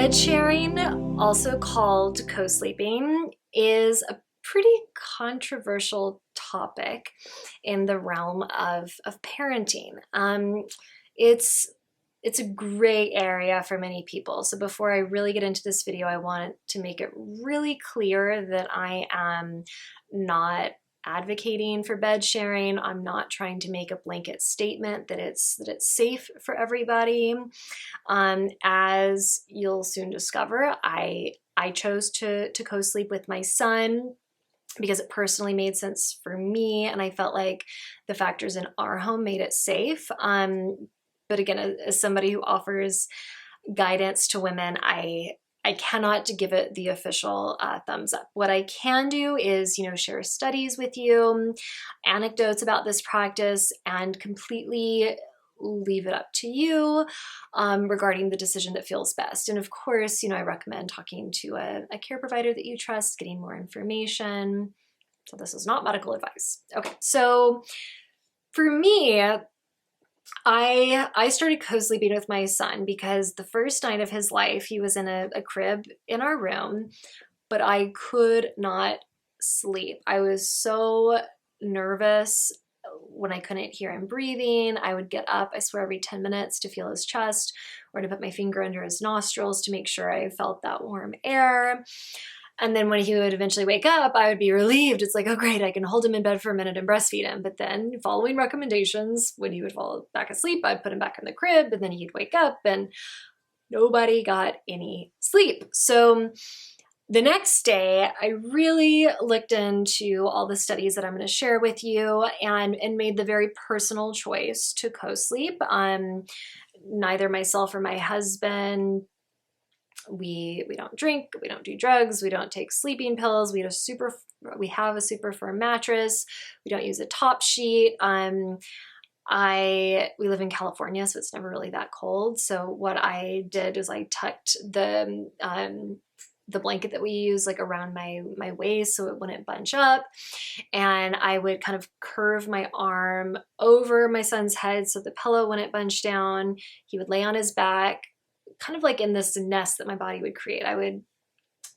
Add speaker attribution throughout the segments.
Speaker 1: Bed sharing, also called co-sleeping, is a pretty controversial topic in the realm of parenting. It's it's a gray area for many people. So before I really get into this video, I want to make it really clear that I am not advocating for bed sharing. I'm not trying to make a blanket statement that it's safe for everybody. As you'll soon discover, I chose to co-sleep with my son because it personally made sense for me, and I felt like the factors in our home made it safe. But again, as somebody who offers guidance to women, I cannot give it the official thumbs up. What I can do is, share studies with you, anecdotes about this practice, and completely leave it up to you regarding the decision that feels best. And of course, I recommend talking to a care provider that you trust, getting more information. So this is not medical advice. Okay, so for me, I started co-sleeping with my son because the first night of his life, he was in a crib in our room, but I could not sleep. I was so nervous when I couldn't hear him breathing. I would get up, I swear, every 10 minutes to feel his chest or to put my finger under his nostrils to make sure I felt that warm air. And then when he would eventually wake up, I would be relieved. It's like, oh great, I can hold him in bed for a minute and breastfeed him. But then following recommendations, when he would fall back asleep, I'd put him back in the crib and then he'd wake up and nobody got any sleep. So the next day, I really looked into all the studies that I'm going to share with you and made the very personal choice to co-sleep. Neither myself or my husband, we don't drink, we don't do drugs, we don't take sleeping pills, we have a super firm mattress, we don't use a top sheet. We live in California, so it's never really that cold. So what I did is I tucked the blanket that we use like around my waist so it wouldn't bunch up, and I would kind of curve my arm over my son's head so the pillow wouldn't bunch down. He would lay on his back, kind of like in this nest that my body would create. I would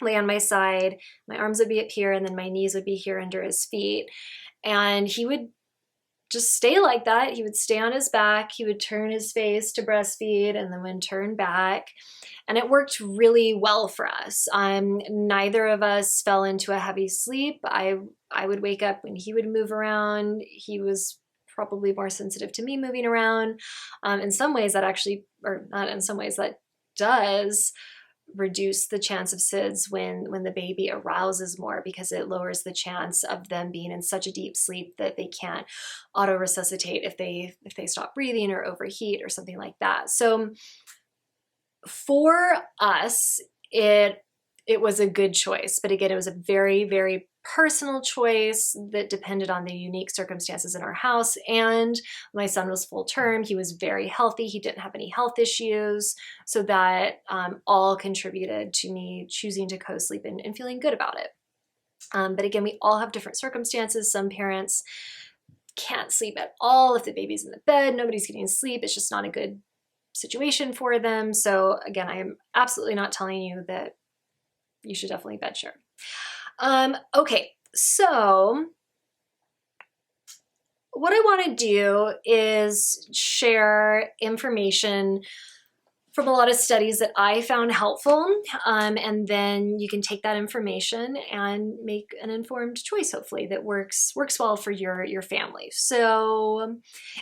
Speaker 1: lay on my side, my arms would be up here, and then my knees would be here under his feet. And he would just stay like that. He would stay on his back, he would turn his face to breastfeed, and then would turn back. And it worked really well for us. Neither of us fell into a heavy sleep. I would wake up when he would move around. He was probably more sensitive to me moving around. In some ways that actually, or not in some ways, that does reduce the chance of SIDS when the baby arouses more, because it lowers the chance of them being in such a deep sleep that they can't auto resuscitate if they stop breathing or overheat or something like that. So for us, it was a good choice, but again, it was a very, very personal choice that depended on the unique circumstances in our house. And my son was full term. He was very healthy. He didn't have any health issues. So that all contributed to me choosing to co-sleep and feeling good about it. But again, we all have different circumstances. Some parents can't sleep at all. If the baby's in the bed, nobody's getting sleep. It's just not a good situation for them. So again, I am absolutely not telling you that you should definitely bed share. Okay, so what I want to do is share information from a lot of studies that I found helpful, and then you can take that information and make an informed choice, hopefully, that works well for your family. So,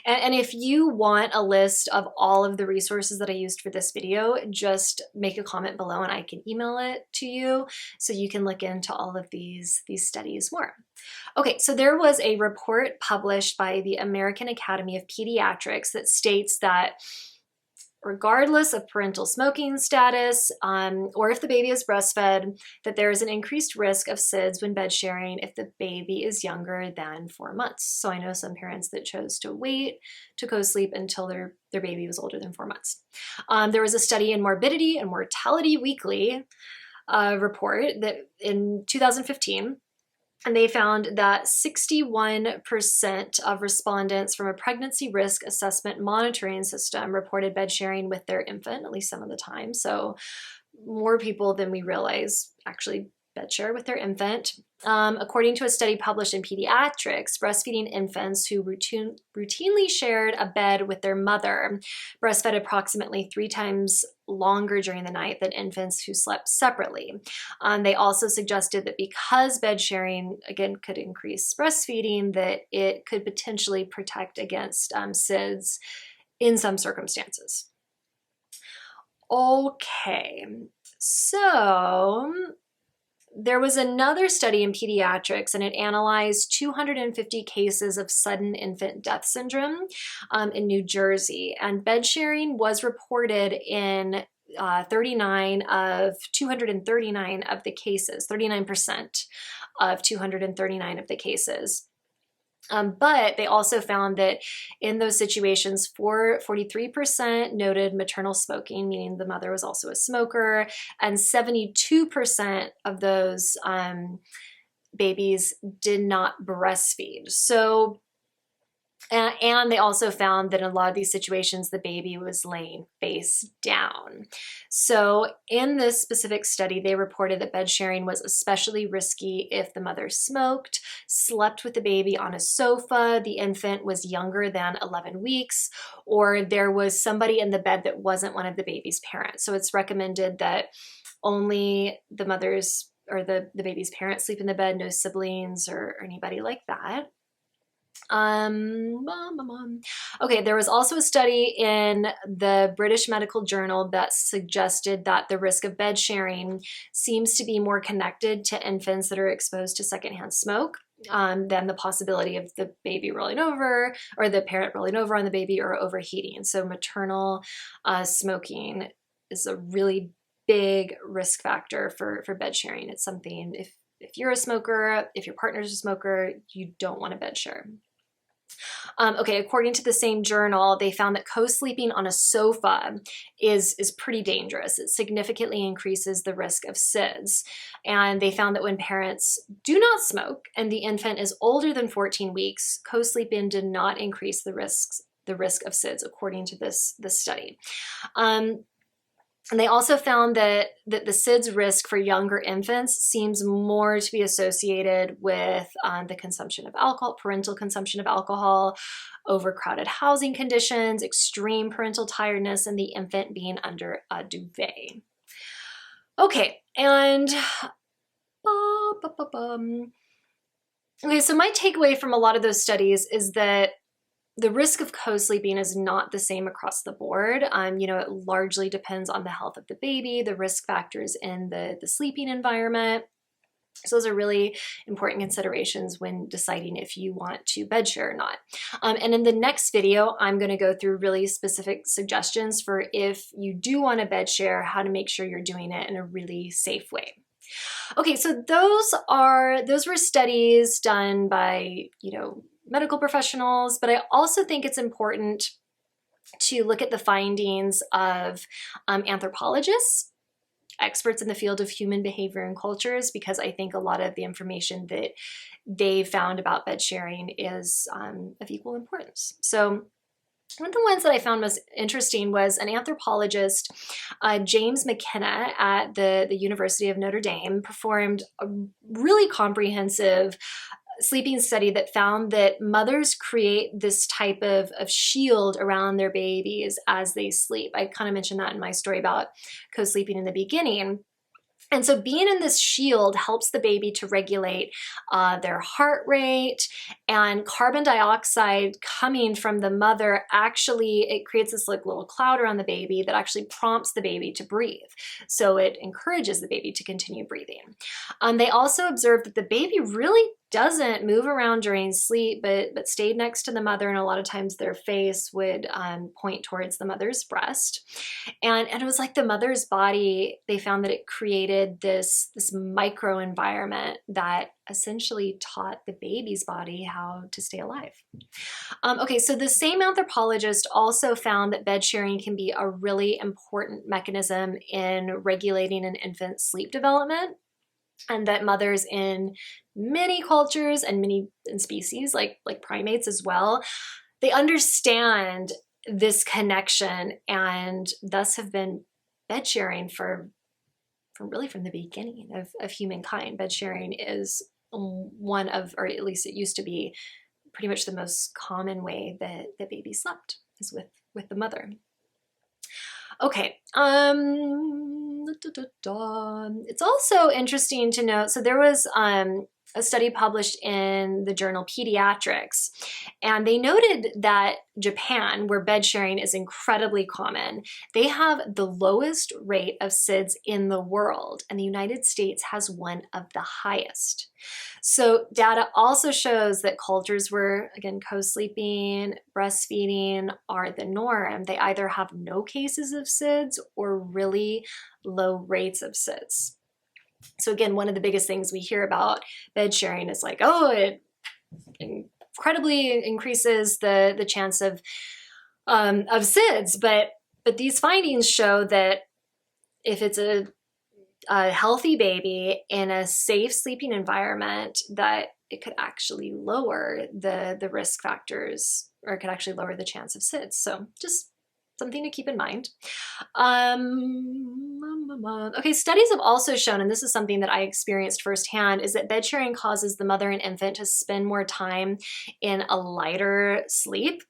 Speaker 1: and if you want a list of all of the resources that I used for this video, just make a comment below and I can email it to you so you can look into all of these studies more. Okay, so there was a report published by the American Academy of Pediatrics that states that regardless of parental smoking status, or if the baby is breastfed, that there is an increased risk of SIDS when bed sharing if the baby is younger than 4 months. So I know some parents that chose to wait to co-sleep until their baby was older than 4 months. There was a study in Morbidity and Mortality Weekly report that in 2015, and they found that 61% of respondents from a pregnancy risk assessment monitoring system reported bed sharing with their infant, at least some of the time. So more people than we realize actually bed share with their infant. According to a study published in Pediatrics, breastfeeding infants who routinely shared a bed with their mother breastfed approximately 3 times longer during the night than infants who slept separately. They also suggested that because bed sharing, again, could increase breastfeeding, that it could potentially protect against SIDS in some circumstances. Okay, so there was another study in pediatrics, and it analyzed 250 cases of sudden infant death syndrome in New Jersey. And bed sharing was reported in 39 of 239 of the cases, 39% of 239 of the cases. But they also found that in those situations, 43% noted maternal smoking, meaning the mother was also a smoker, and 72% of those babies did not breastfeed. So, and they also found that in a lot of these situations, the baby was laying face down. So in this specific study, they reported that bed sharing was especially risky if the mother smoked, slept with the baby on a sofa, the infant was younger than 11 weeks, or there was somebody in the bed that wasn't one of the baby's parents. So it's recommended that only the mother's or the baby's parents sleep in the bed, no siblings or anybody like that. Okay, there was also a study in the British Medical Journal that suggested that the risk of bed sharing seems to be more connected to infants that are exposed to secondhand smoke than the possibility of the baby rolling over or the parent rolling over on the baby or overheating. So maternal smoking is a really big risk factor for bed sharing. It's something, if you're a smoker, if your partner's a smoker, you don't want to bed share. Okay, according to the same journal, they found that co-sleeping on a sofa is pretty dangerous. It significantly increases the risk of SIDS. And they found that when parents do not smoke and the infant is older than 14 weeks, co-sleeping did not increase the risk of SIDS, according to this study. And they also found that the SIDS risk for younger infants seems more to be associated with the consumption of alcohol, parental consumption of alcohol, overcrowded housing conditions, extreme parental tiredness, and the infant being under a duvet. Okay, and okay, so my takeaway from a lot of those studies is that the risk of co-sleeping is not the same across the board. It largely depends on the health of the baby, the risk factors in the sleeping environment. So those are really important considerations when deciding if you want to bed share or not. And in the next video, I'm going to go through really specific suggestions for if you do want to bed share, how to make sure you're doing it in a really safe way. Okay, so those were studies done by, medical professionals, but I also think it's important to look at the findings of anthropologists, experts in the field of human behavior and cultures, because I think a lot of the information that they found about bed sharing is of equal importance. So one of the ones that I found most interesting was an anthropologist, James McKenna at the University of Notre Dame, performed a really comprehensive sleeping study that found that mothers create this type of shield around their babies as they sleep. I kind of mentioned that in my story about co-sleeping in the beginning. And so being in this shield helps the baby to regulate their heart rate, and carbon dioxide coming from the mother it creates this little cloud around the baby that actually prompts the baby to breathe. So it encourages the baby to continue breathing. They also observed that the baby really doesn't move around during sleep, but stayed next to the mother, and a lot of times their face would point towards the mother's breast. And it was like the mother's body, they found that it created this micro environment that essentially taught the baby's body how to stay alive. Okay, so the same anthropologist also found that bed sharing can be a really important mechanism in regulating an infant's sleep development, and that mothers in many cultures and many species, like primates as well, they understand this connection and thus have been bed sharing for from the beginning of humankind. Bed sharing is one of, or at least it used to be, pretty much the most common way that babies slept, is with the mother. Okay. It's also interesting to note, so there was a study published in the journal Pediatrics, and they noted that Japan, where bed sharing is incredibly common, they have the lowest rate of SIDS in the world, and the United States has one of the highest. So data also shows that cultures where, again, co-sleeping, breastfeeding are the norm, they either have no cases of SIDS or really low rates of SIDS. So again, one of the biggest things we hear about bed sharing is like, oh, it incredibly increases the chance of SIDS, but these findings show that if it's a healthy baby in a safe sleeping environment, that it could actually lower the risk factors, or it could actually lower the chance of SIDS. So just something to keep in mind. Okay, studies have also shown, and this is something that I experienced firsthand, is that bed sharing causes the mother and infant to spend more time in a lighter sleep.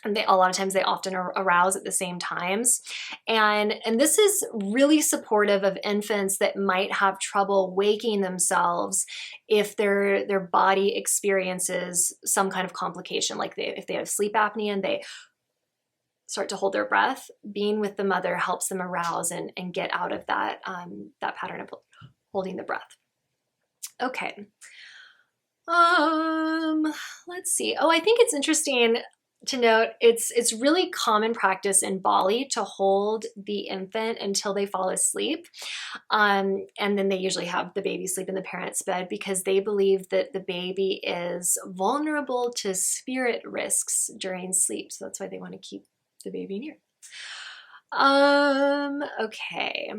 Speaker 1: And a lot of times they often arouse at the same times. And this is really supportive of infants that might have trouble waking themselves if their body experiences some kind of complication, like if they have sleep apnea and they start to hold their breath. Being with the mother helps them arouse and get out of that pattern of holding the breath. Okay. Let's see. Oh, I think it's interesting to note, it's really common practice in Bali to hold the infant until they fall asleep. And then they usually have the baby sleep in the parent's bed because they believe that the baby is vulnerable to spirit risks during sleep. So that's why they want to keep the baby near. Okay.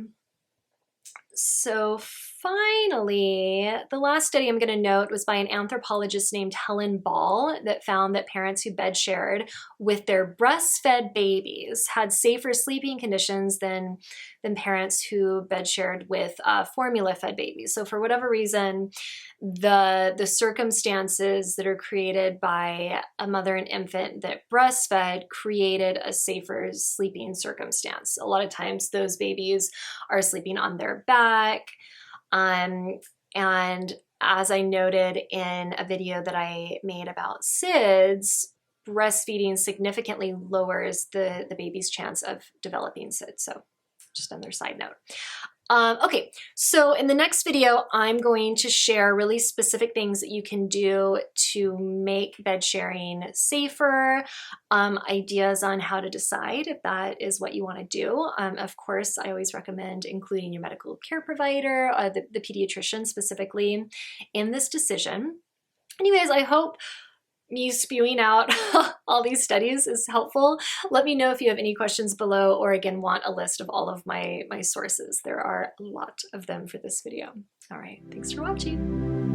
Speaker 1: So finally, the last study I'm going to note was by an anthropologist named Helen Ball that found that parents who bed shared with their breastfed babies had safer sleeping conditions than parents who bed shared with formula-fed babies. So for whatever reason, the circumstances that are created by a mother and infant that breastfed created a safer sleeping circumstance. A lot of times those babies are sleeping on their back. And as I noted in a video that I made about SIDS, breastfeeding significantly lowers the baby's chance of developing SIDS. So just another side note. Okay, so in the next video, I'm going to share really specific things that you can do to make bed sharing safer, ideas on how to decide if that is what you want to do. Of course, I always recommend including your medical care provider, the pediatrician specifically, in this decision. Anyways, I hope me spewing out all these studies is helpful. Let me know if you have any questions below, or again, want a list of all of my sources. There are a lot of them for this video. All right, thanks for watching.